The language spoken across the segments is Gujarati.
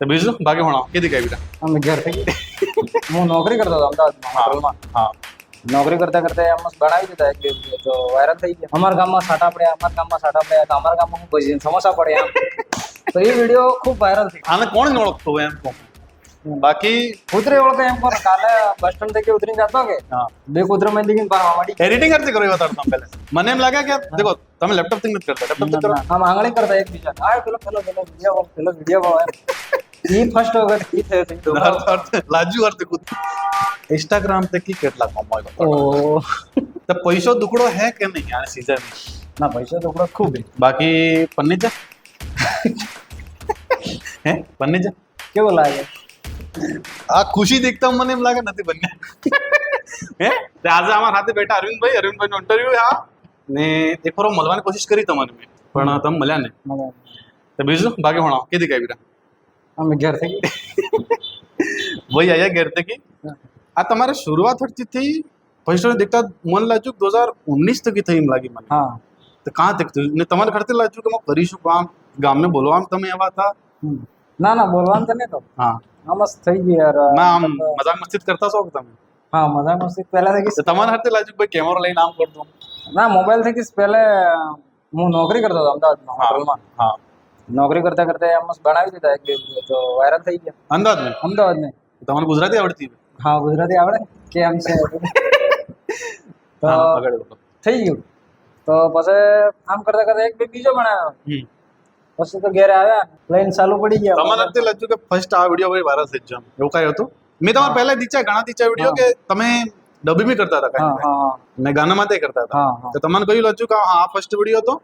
તો બીજું બાકી ભણાવો કીધી કઈ બેટા અમે ઘેરથી હું નોકરી કરતો હતો અમદાવાદમાં હોટલમાં. હા નોકરી કરતા કરતા એમ બનાવી દીધા એક દિવસ તો વાયરલ થઈ ગયા. અમારા ગામમાં સાટા પડ્યા, અમારા ગામમાં સાટા પડ્યા, તો અમારા ગામમાં હું ભજીને સમોસા પડ્યા. તો એ વિડીયો ખૂબ વાયરલ થઈ આને કોણ ન ઓળખતો હોય એમ કહો બાકી કૂતરે ઓળખે એમ કોને કાલે બસ સ્ટેન્ડ થી ઉતરીને જતો કે હા બે કૂતરા મેં દીકરીને પાડવા માંડી. એડિટિંગ કરતી કરો એ બતાડતો પહેલા મને એમ લાગે કે દેખો તમે લેપટોપ થી નથી કરતા લેપટોપ થી કરો આમ આંગળી કરતા એકબીજા આ પેલો વિડીયો ઈ ફર્સ્ટ વખત ઈ થયો હતો. લાજુ અર્થ કુદ ઇન્સ્ટાગ્રામ તે કી કેટલા કમાય ઓ તો પૈસો દુકડો હે કે નહીં આ સીઝન ના પૈસા તો થોડા ખૂબ બાકી પન્ની જા હે પન્ની જા કેવું લાગે આ ખુશી દેખતા મને એમ લાગે નથી બન્ને હે તે આજે અમારા સાથે બેઠા અરવિંદભાઈ નો ઇન્ટરવ્યુ હા ને એક વાર મળવાની કોશિશ કરી તમને મેં પણ તમે મળ્યા નહીં તો બીજું બાકી ભણાવો કીધી કઈ બેટા અમે ઘેર થઈ वही आया घेरते की આ તમારે શરૂઆત હતી થી પૈસા દેખતા મન લાગ્યું 2019 તક થઈ એમ લાગી મને હા તો કાં તક થયું ને તમારે ખર્ચે લાગ્યું કે હું કરીશું કામ ગામને બોલવા તમે એવા હતા ના ના બોલવાનું તો નહીં તો હા આ મસ્ત થઈ ગઈ યાર ના આમ મજાક મસ્તી કરતા છો કે તમે હા મજા મસ્તી પહેલા થઈ તો તમારે ખર્ચે લાગ્યું ભાઈ કેમેરો લઈને આમ કરતો ના મોબાઈલ થઈ ગઈ પહેલે હું નોકરી કરતો હતો અમદાવાદમાં હોટલમાં હા નોકરી કરતા કરતા એમ મસ્ત બનાવી દીધા એક દિવસ તો વાયરલ થઈ ગયા અંદાજ મેં અમદાવાદ ને તમને ગુજરાતી આવડતી હા ગુજરાતી આવડે કેમ છે તો આગળ બોલો થઈ ગયું તો પછી આમ કરતા કરતા એક બે બીજો બનાવ્યો પછી તો ઘેરે આવ્યા લઈને ચાલુ પડી ગયા તમને નથી લાગ્યું કે ફર્સ્ટ આ વિડીયો ભાઈ વાયરલ થઈ જશે એવું કઈ હતું મેં તમારે પહેલા ઘણા દીચા વિડીયો કે તમે ડબી બી કરતા હતા હા કઈ હા ને ગાના માટે કરતા હતા હા તો તમને કયું લાગ્યું કે આ ફર્સ્ટ વિડીયો હતો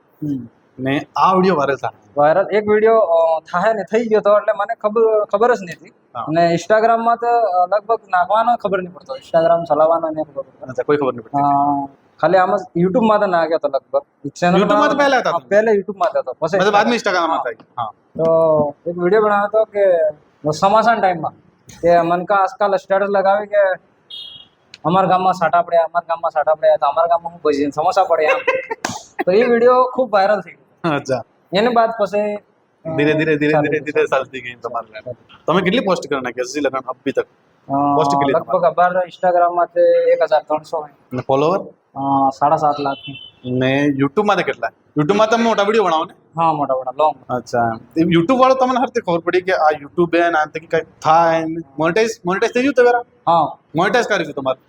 ને આ વિડીયો વાયરલ થાય વાયરલ એક વિડીયો થાય ને થઈ ગયો તો એટલે મને ખબર જ નથી હા. અને ઇન્સ્ટાગ્રામ માં તો લગભગ નાખવાનો ખબર નહીં પડતો ઇન્સ્ટાગ્રામ ચલાવવાનો નહીં ખબર પડતો. અચ્છા કોઈ ખબર નહીં પડતી ખાલી આમ યુટ્યુબ માં તો નાખ્યો તો લગભગ ચેનલ YouTube માં તો પહેલા હતા તમે? પહેલા યુટ્યુબ માં હતો પછી मतलब बाद में इंस्टाग्राम आता है हाँ તો એક વિડીયો બનાવ્યો હતો કે સમાસાન ટાઈમમાં કે મનકા આજકાલ સ્ટેટસ લગાવી કે અમારા ગામમાં સાટા પડ્યા, અમારા ગામમાં સાટા પડ્યા, તો અમારા ગામમાં હું ભજીને સમોસા પડ્યા. તો એ વિડીયો ખૂબ વાયરલ થઈ ગયો. अच्छा એની બાદ પછી धीरे धीरे धीरे धीरे धीरे चलती गई तुम्हारे लिए તમે કેટલી પોસ્ટ કરના કે હજી લગન અભી તક post કેટલી લગભગ અબાર ઇન્સ્ટાગ્રામ માં 1300 હોય ને ફોલોવર 7.5 લાખ ને યુટ્યુબ માં કેટલા યુટ્યુબ માં તમે મોટા વિડિયો બનાવો ને હા મોટા મોટા લોંગ અચ્છા યુટ્યુબ વાળો તમને હરતે ખબર પડી કે આ યુટ્યુબ હે ના કે કઈ થાય મોનેટાઈઝ થઈ ગયું તમારા હા મોનેટાઈઝ કરી છે તમારે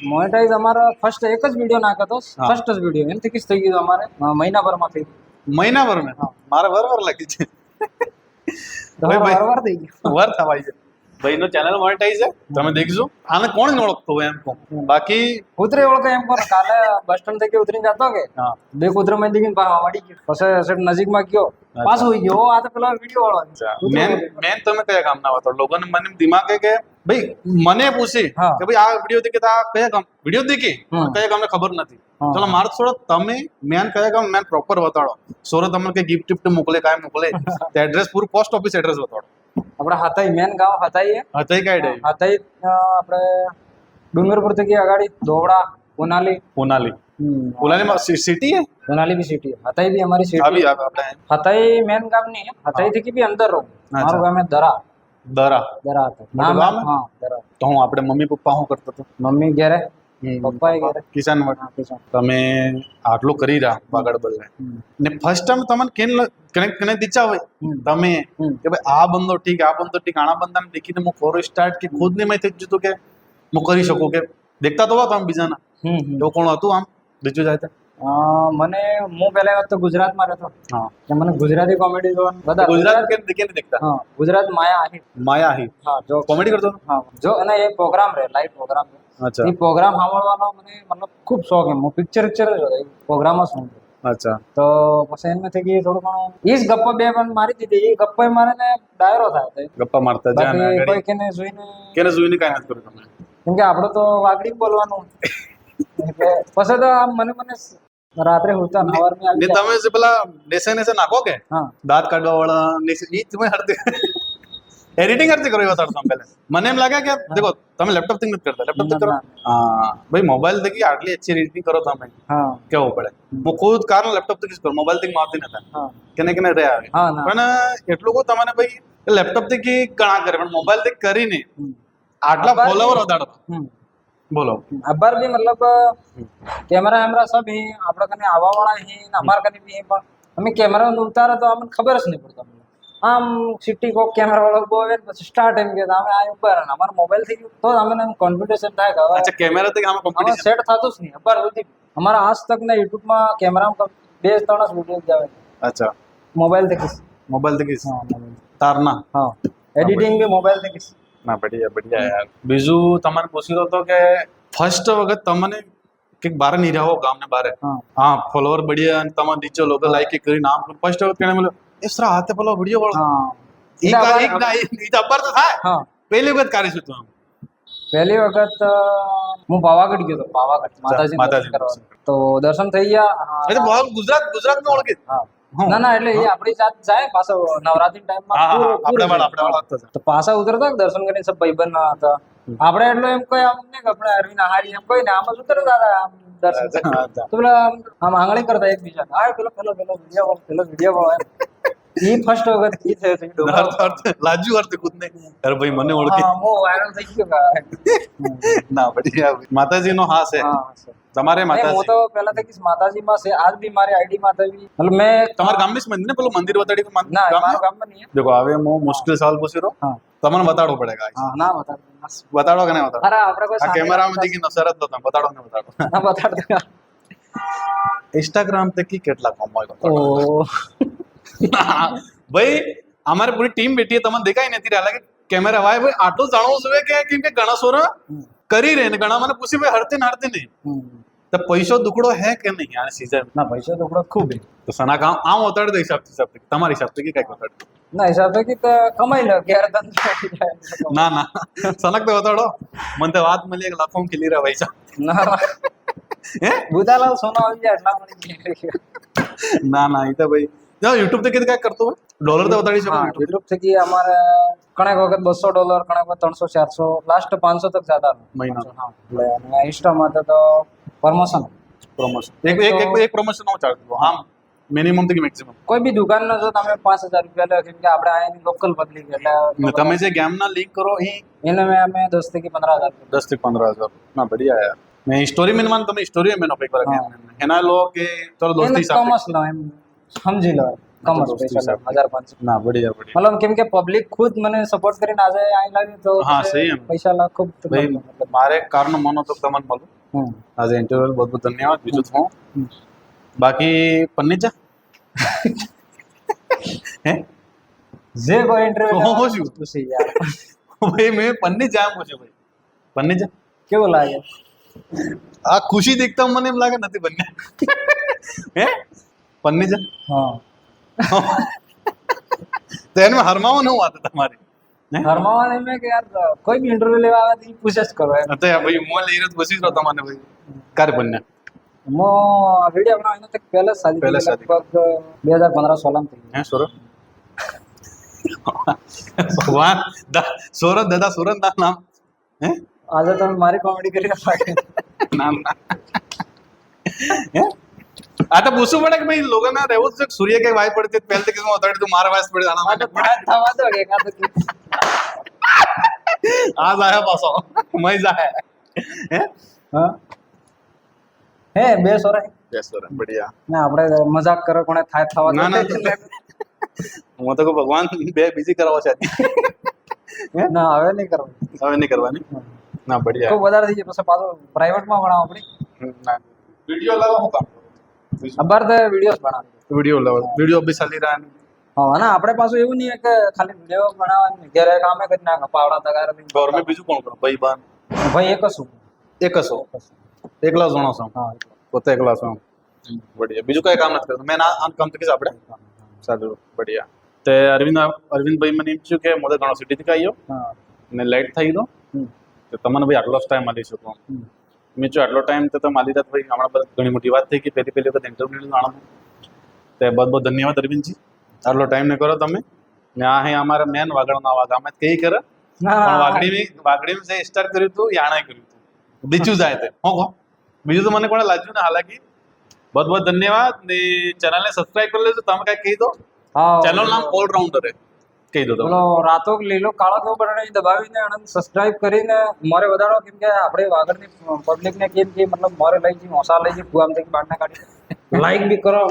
મોનેટાઈઝ અમારો ફર્સ્ટ એક જ વિડીયો નાખ્યો હતો ફર્સ્ટ જ વિડીયો એમથી કિસ થઈ ગયું અમારે મહિનાભરમાં થઈ ગયું મહિનાભર ને મારે વર લાગી છે ભાઈ વાર થઈ ગયું વર થવાય છે ભાઈ નો ચેનલ મોનેટાઈઝ છે તમે દેખજો આને કોણ ન ઓળખતો હોય એમ કહો બાકી કૂતરે ઓળખે એમ કોને કાલે બસ સ્ટેન્ડ થી ઉતરીને જતો કે હા બે કૂતરા મેં દીકરીને પાડવા માંડી ગયો પછી સેટ નજીકમાં ગયો પાસ હોઈ ગયો આ તો પેલો વિડીયો વાળો મેન તમે કયા ગામના હતો લોકોને મને દિમાગ કે ભાઈ મને પૂછી હા. કે ભાઈ આ વિડીયો દેખે તો આ કયા ગામ વિડીયો દેખી કયા ગામને ખબર નથી હા. ચલો મારે થોડો તમે મેન કયા ગામ મેન પ્રોપર બતાડો સોરો તમને કે ગિફ્ટ ટિફ્ટ મોકલે કાંઈ મોકલે તે એડ્રેસ પૂરું પોસ્ટ ઓફિસ એડ્રેસ બતાડો આપણે હતાઈ મેન ગામ હતાઈ હતઈ કઈ ડે હતાઈ આપણે ડુંગરપુર થી અગાડી ધોવડા ઉનાલી ઉનાલી ઉનાલી માં સિટી હે ઉનાલી બી સિટી હતાઈ બી અમારી સિટી અભી આપણે હતાઈ મેન ગામ નહીં હતાઈ થી બી અંદર રહું મારું ગામ હે દરા દરા દરા હતા મોટું ગામ હે? હા દરા તો હું આપણે મમ્મી પપ્પા શું કરતો હતો મમ્મી ઘેરે પપ્પાએ ઘેરે કિસાન માટે તમે આટલું કરી રહ્યા વાગડ બદલે ને ફર્સ્ટ ટાઈમ તમને કને દીચા હોય તમે કે ભાઈ આ બંદો ઠીક આણા બંદાને દેખીને હું ફોરો સ્ટાર્ટ કે ખુદ ને મેં થઈ જતું કે હું કરી શકું કે દેખતા તો તમે બીજાના એવું કોણ હતું આમ બીજું જાય તો મને હું પહેલા વખત તો ગુજરાતમાં રહેતો હા કે મને ગુજરાતી કોમેડી જોવાનું બધા ગુજરાત કે દેખતા હા ગુજરાત માયા આહિર માયા આહી હા જો કોમેડી કરતો હતો? હા જો અને એ પ્રોગ્રામ રહે લાઈવ પ્રોગ્રામ અચ્છા એ પ્રોગ્રામ સાંભળવાનો મને મતલબ ખૂબ શોખ એમ હું પિક્ચર પ્રોગ્રામ જ શું અચ્છા તો પછી એમાંથી કે થોડું ઘણું એ જ ગપ્પા બે પણ મારી દીધી એ ગપ્પા મારે ને ડાયરો થાય તો ગપ્પા મારતા જ્યાં બાકી કોઈ કેને જોઈને કેને જોઈને કાંઈ નથી કર્યું તમે કેમ કે આપણે તો વાગડી બોલવાનું એટલે પછી તો આમ મને રાત્રે હોતા નવારમાં આવી ને જાય. તમે જે પેલા ડેસે નાખો કે હા દાંત કાઢવા વાળા ઈ તમે હરતે એડિટિંગ કરતી કરો એ બતાડતો પહેલા મને એમ લાગે કે દેખો તમે લેપટોપ થી નથી કરતા લેપટોપ થી કરો હા ભાઈ મોબાઈલ થી આટલી अच्छी એડિટિંગ કરો તમે હા કેવું પડે હું ખુદ કારણ લેપટોપ થી કરું મોબાઈલ થી મારતી નતા હા કેને રે આવે હા ના પણ એટલું કહું તમને ભાઈ લેપટોપ થી કી ઘણા કરે પણ મોબાઈલ થી કરીને આટલા અબાર ફોલોવર भी- વધારો हम्म। બોલો अब्बर भी मतलब कैमरा वैमरा सब ही આપણા કને આવા વાળા ही અમાર કને भी પણ અમે કેમેરા ઉતારે તો અમને ખબર જ નહીં પડતા આમ સિટી કોક કેમેરા વાળો બોવે પછી સ્ટાર્ટ એમ કે અમે આ ઉપર અમારા મોબાઈલ થી તો અમને કોન્ફિડન્સ થાય કે હવે અચ્છા કેમેરા થી આમાં આમાં કોમ્પિટિશન સેટ થતું જ નહીં અબ્બર સુધી અમારા આજ તક ના યુટ્યુબ માં કેમેરામાં 2-3 વિડીયો જ આવે અચ્છા મોબાઈલ થી કિસ મોબાઈલ થી કીસ હા mobile. તારના હા એડિટિંગ બી મોબાઈલ થી કિસ ના બઢિયા યાર બીજું તમારે પૂછી તો કે ફર્સ્ટ વખત તમને કંઈક બારે નહીં રહો ગામને બારે હા હા ફોલોવર બઢિયા અને તમારે નીચે લોકો લાઈક કરી નામ ફર્સ્ટ વખત કેને મળ્યો એ સરા હાથે પેલો વિડિયો વાળો હા એક એક ના ઈ તો અબ્બર તો થાય હા પહેલી વખત કરીશું તું આમ પહેલી વખત હું પાવાગઢ ગયો હતો પાવાગઢ માતાજી માતાજી દર્શન કરવા તો દર્શન થઈ ગયા એ તો બહુ ગુજરાત માં ઓળખી હા હા. ના ના એટલે એ આપણી જાત જાય પાછો નવરાત્રી ટાઈમમાં હા હા પૂરું આપણે જાય. વાળા તો પાછા ઉતરતા દર્શન કરીને સબ ભાઈબંધ હતા આપણે એટલું એમ કોઈ આમ નહીં કે આપણે અરવિંદ આહારી એમ કોઈ ને આમ જ ઉતરતા હતા આમ દર્શન કરવા. અચ્છા. તો પેલા આમ આંગળી કરતા એકબીજા આ પેલો વિડીયો એ ફર્સ્ટ વખત એ થયો હતો, એ ડોબા. લાજુ અર્થ ખુદ ને અરે ભાઈ મને ઓળખી હા, હું વાયરલ થઈ ગયો કા. ના બઢિયા માતાજી નો હા છે હા સર. તમારે નહીં, હું માતાજી તો પહેલા થી માતાજીમાં છે આજ બી મારી આઈડી માતાજી મતલબ મેં તમારા ગામની જ મંદિર ને પેલું મંદિર બતાડી ના ગામ મારા ગામમાં નહીં દેખો હવે હું મુશ્કેલ સવાલ પૂછી રહ્યો હા તમને બતાડવો પડેગા હા ના બતાડ બતાડો કે નહીં બતાડો અરે આપણે કોઈ આ કેમેરામાં દીકી નસરત તો તમે બતાડો કે નહીં બતાડો ના બતાડ ઇન્સ્ટાગ્રામ તે કી કેટલા કમાય ઓ ભાઈ અમારે પૂરી ટીમ બેઠી તમને દેખાય નથી રહ્યા કે કેમેરા વાય ભાઈ આટલું જાણવું જોઈએ કે કેમ કે ઘણા સોરા કરી રહે ને ઘણા મને પૂછી ભાઈ હરતી ને હરતી નહીં તો પૈસો દુકડો હે કે નહીં આ સીઝન ના પૈસા તો ખૂબ હે. તો સના કામ આમ ઉતાડી દે હિસાબથી તમારી હિસાબથી કે કઈ ઉતાડી ના હિસાબ કે તો કમાઈ લે ઘેર ધંધો થઈ જાય. ના ના સનક તો ઉતાડો મને તો વાત મળી એક લાખો ખીલી રહ્યા પૈસા ના હે બુધાલાલ સોના આવી જાય એટલા મળી જાય. ના ના એ તો ભાઈ જો યુટ્યુબ તે કીધું કાંઈ કરતો હોય ડોલર તો ઉતાડી શકો હા YouTube યુટ્યુબ થી અમારે ઘણા વખત $200 ઘણા વખત 300-400 લાસ્ટ 500 તક જતા મહિના. હા એટલે અને ઇન્સ્ટામાં તો પ્રમોશન પ્રમોશન એક પ્રમોશન નો ચાર્જ આમ મિનિમમ થી મેક્સિમમ કોઈ બી દુકાનનો જો તમે 5000 રૂપિયા લો કેમ કે આપણે અહીંની લોકલ પબ્લિક એટલે તમે જે ગેમ ના લિંક કરો એ એને મેં અમે 10 થી 15000 10 થી 15,000 ના બઢિયા યાર મેં સ્ટોરી મેન માન તમે સ્ટોરી મેન ઓપે કરા હા. ગેમ એના લો કે ચલો દોસ્તી એને સાથે કમર્સ લો એમ સમજી લો કમર્સ દોસ્તી પૈસા સાથે. 1500 ના બઢિયા મતલબ કેમ કે પબ્લિક ખુદ મને સપોર્ટ કરીને આજે અહીં લાવી તો હા, પછી સહી એમ. પૈસા લાખ ખૂબ ભાઈ મારે કારનો મનો તો તમને મળું હમ. આજે ઇન્ટરવ્યુ બહુ બહુ ધન્યવાદ બીજું તો હું બાકી પન્નીચા હે જે કોઈ તો ઇન્ટરવ્યુ હું શું? પૂછી યાર ભાઈ મેં પન્નીચા પૂછ્યું ભાઈ પન્નીચા કેવું લાગે આ ખુશી દેખતા મને એમ લાગે નથી બન્ને હે પન્નીચા હા તો એનું હરમાવો ન વાત તમારી હે? હરમાવાને મેં કે યાર કોઈ બી ઇન્ટરવ્યુ લેવા આવે તો ઈ પૂછે જ કરો એમ તો ભાઈ મોં લઈ રહ્યો તો બસી જ રહો તમને ભાઈ ક્યારે બન્યા મો વિડિયો બનાવવાનો તો પહેલા સાલી પહેલા સાલી. લગભગ 2015 16 થી હે સોરઠ ભગવાન સોરઠ દાદા સોરઠ ના નામ હે આજે તમે મારી કોમેડી કરી રહ્યા નામ ના હે આ તો પૂછવું પડે કે ભાઈ લોકોને રહેવું જ છે કે સૂર્ય કઈ વાય પડતી પહેલે કે હું અતાડી તું મારા વાયસ પડે આના માટે થવા દો કે એકાદ આ જાય પાછો મય જાય હે હા હે બે સોરા યસ સર બઢિયા ના આપણે મજાક કરો કોણે થાય થવા દો ના ના હું તો કહું ભગવાન બે બીજી કરાવો છે ના હવે નહીં કરવું હવે નહીં કરવાની ના બઢિયા ખૂબ વધારે થઈ જાય પછી પાછું પ્રાઇવેટમાં ભણાવો આપણે ના વિડિયો લાવો હું કામ અબાર તો વિડીયોઝ બનાવે વિડિયો લાવો વિડિયો બી ચાલી રહ્યા ને હા ના આપણે પાછું એવું નહીં કે ખાલી વિડીયો બનાવવાની ઘરે કામે કરી નાખે પાવડા તગાર ગવર્મેન્ટ બીજું કોણ કરો ભાઈ બાન ભાઈ એક જ છું એક હશો એકલા જણો છો હા પોતે એકલા છો બઢિયા બીજું કઈ કામ નથી કરતું મેં આ કામ તો કીધું આપણે સારું બઢિયા તે અરવિંદભાઈ મને એમ થયું કે મોદે ઘણો સિટીથી આવ્યો હા ને લેટ થઈ ગયો હમ. તો તમને ભાઈ આટલો જ ટાઈમ મળી શકો મેં જો આટલો ટાઈમ તો મારી રાત ભાઈ હમણાં બધા ઘણી મોટી વાત થઈ કે પહેલી વખત ઇન્ટરવ્યુ જાણવાનું તે બહુ બહુ ધન્યવાદ અરવિંદજી આટલો ટાઈમ ને કરો તમે ને આ હે અમારા મેન વાગડના વાગ અમે કઈ કરે પણ વાગડી જે સ્ટાર્ટ કર્યું હતું યાણે કર્યું હતું બીજું જાય તે હો કહો બીજું તો મને કોણે લાગ્યું ને હાલાકી બહુ બહુ ધન્યવાદ ને ચેનલને સબસ્ક્રાઇબ કરી લેજો તમે કઈ કહી દો હા ચેનલ નામ ઓલરાઉન્ડર હે કહી દો તમે. પેલો રાતો લીલો કાળો કેવો બટન દબાવીને અને સબસ્ક્રાઇબ કરીને મોરે વધારો, કેમ કે આપણે આગળની પબ્લિક ને કેમ કે મતલબ મોરે લઈ જઈ મોસા લઈ જઈ કુવામ થી બહાર ના કાઢી લાઈક બી કરો.